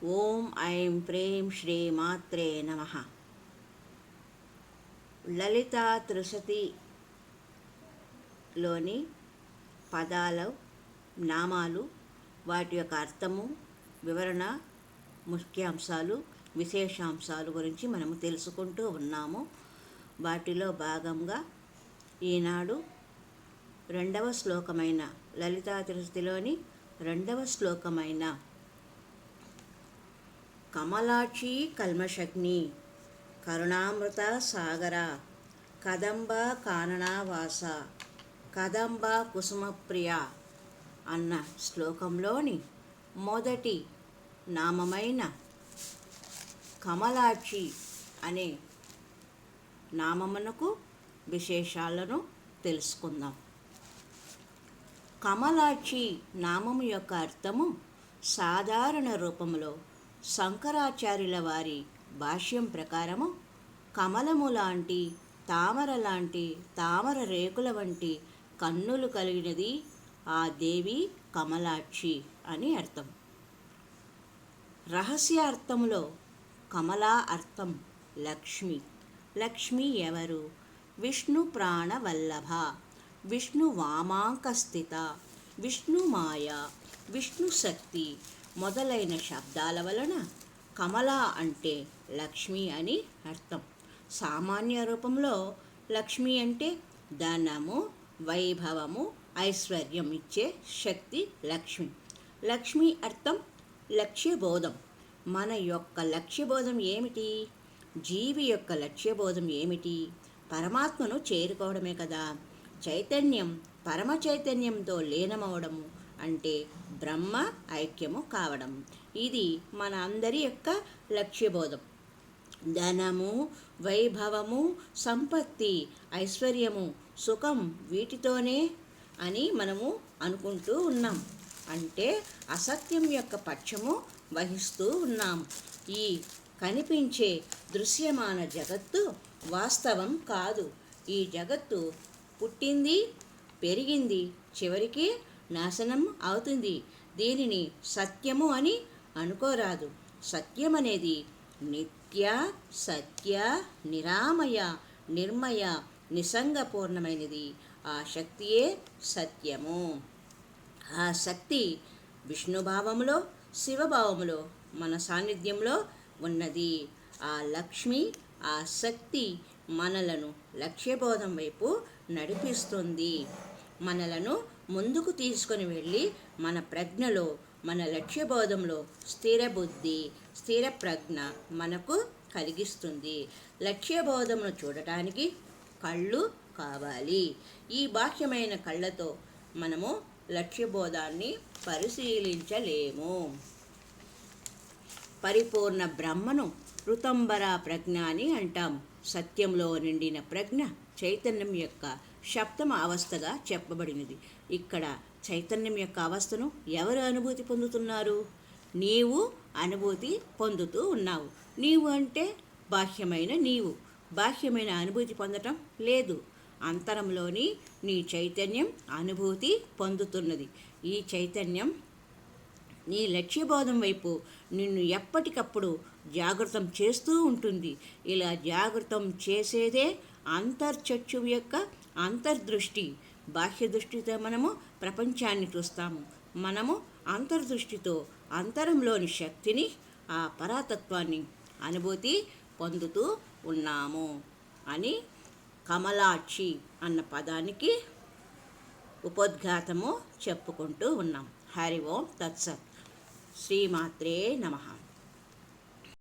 ఓం ఐం ప్రేం శ్రీ మాత్రే నమః. లలితా త్రిశతిలోని పదాలు, నామాలు, వాటి యొక్క అర్థము, వివరణ, ముఖ్యాంశాలు, విశేషాంశాలు గురించి మనము తెలుసుకుంటూ ఉన్నాము. వాటిలో భాగంగా ఈనాడు 2వ శ్లోకమైన లలితా త్రిశతిలోని 2వ శ్లోకమైన కమలాక్షి కల్మషగ్ని కరుణామృత సాగర కదంబ కాననావాస కదంబ కుసుమప్రియ అన్న శ్లోకంలోని మొదటి నామమైన కమలాక్షి అనే నామమునకు విశేషాలను తెలుసుకుందాం. కమలాక్షి నామము యొక్క అర్థము సాధారణ రూపంలో శంకరాచార్యుల వారి భాష్యం ప్రకారము కమలము లాంటి, తామర లాంటి, తామర రేకుల వంటి కన్నులు కలిగినది ఆ దేవి కమలాక్షి అని అర్థం. రహస్య అర్థములో కమలా అర్థం లక్ష్మి. లక్ష్మి ఎవరు? విష్ణు ప్రాణవల్లభ, విష్ణు వామాంకస్థిత, విష్ణు మాయ, విష్ణు శక్తి మొదలైన శబ్దాల వలన కమల అంటే లక్ష్మి అని అర్థం. సామాన్య రూపంలో లక్ష్మి అంటే ధనము, వైభవము, ఐశ్వర్యం ఇచ్చే శక్తి లక్ష్మి. లక్ష్మి అర్థం లక్ష్యబోధం. మన యొక్క లక్ష్యబోధం ఏమిటి? జీవి యొక్క లక్ష్యబోధం ఏమిటి? పరమాత్మను చేరుకోవడమే కదా. చైతన్యం పరమ చైతన్యంతో లీనమవడము అంటే బ్రహ్మ ఐక్యము కావడం. ఇది మన అందరి యొక్క లక్ష్యబోధం. ధనము, వైభవము, సంపత్తి, ఐశ్వర్యము, సుఖం వీటితోనే అని మనము అనుకుంటూ ఉన్నాం. అంటే అసత్యం యొక్క పక్షము వహిస్తూ ఉన్నాం. ఈ కనిపించే దృశ్యమాన జగత్తు వాస్తవం కాదు. ఈ జగత్తు పుట్టింది, పెరిగింది, చివరికి నాశనం అవుతుంది. దీనిని సత్యము అని అనుకోరాదు. సత్యం అనేది నిత్య, సత్య, నిరామయ, నిర్మయ, నిసంగపూర్ణమైనది. ఆ శక్తియే సత్యము. ఆ శక్తి విష్ణుభావములో, శివభావములో, మన సాన్నిధ్యంలో ఉన్నది. ఆ లక్ష్మి, ఆ శక్తి మనలను లక్ష్యబోధం వైపు నడిపిస్తుంది. మనలను ముందుకు తీసుకొని వెళ్ళి మన ప్రజ్ఞలో, మన లక్ష్యబోధంలో స్థిర బుద్ధి, స్థిర ప్రజ్ఞ మనకు కలిగిస్తుంది. లక్ష్యబోధమును చూడటానికి కళ్ళు కావాలి. ఈ బాహ్యమైన కళ్ళతో మనము లక్ష్యబోధాన్ని పరిశీలించలేము. పరిపూర్ణ బ్రహ్మను ఋతంబర ప్రజ్ఞ అని అంటాం. సత్యంలో నిండిన ప్రజ్ఞ చైతన్యం యొక్క 7వ అవస్థగా చెప్పబడినది. ఇక్కడ చైతన్యం యొక్క అవస్థను ఎవరు అనుభూతి పొందుతున్నారు? నీవు అనుభూతి పొందుతూ ఉన్నావు. నీవు అంటే బాహ్యమైన నీవు. బాహ్యమైన అనుభూతి పొందటం లేదు. అంతరంలోని నీ చైతన్యం అనుభూతి పొందుతున్నది. ఈ చైతన్యం నీ లక్ష్యబోధం వైపు నిన్ను ఎప్పటికప్పుడు జాగృతం చేస్తూ ఉంటుంది. ఇలా జాగృతం చేసేదే అంతర్చక్షువు యొక్క అంతర్దృష్టి. బాహ్య దృష్టితో మనము ప్రపంచాన్ని చూస్తాము. మనము అంతర్దృష్టితో అంతరంలోని శక్తిని, ఆ పరాతత్వాన్ని అనుభూతి పొందుతూ ఉన్నాము అని కమలాక్షి అన్న పదానికి ఉపోద్ఘాతము చెప్పుకుంటూ ఉన్నాం. హరి ఓం తత్సత్. శ్రీమాత్రే నమః.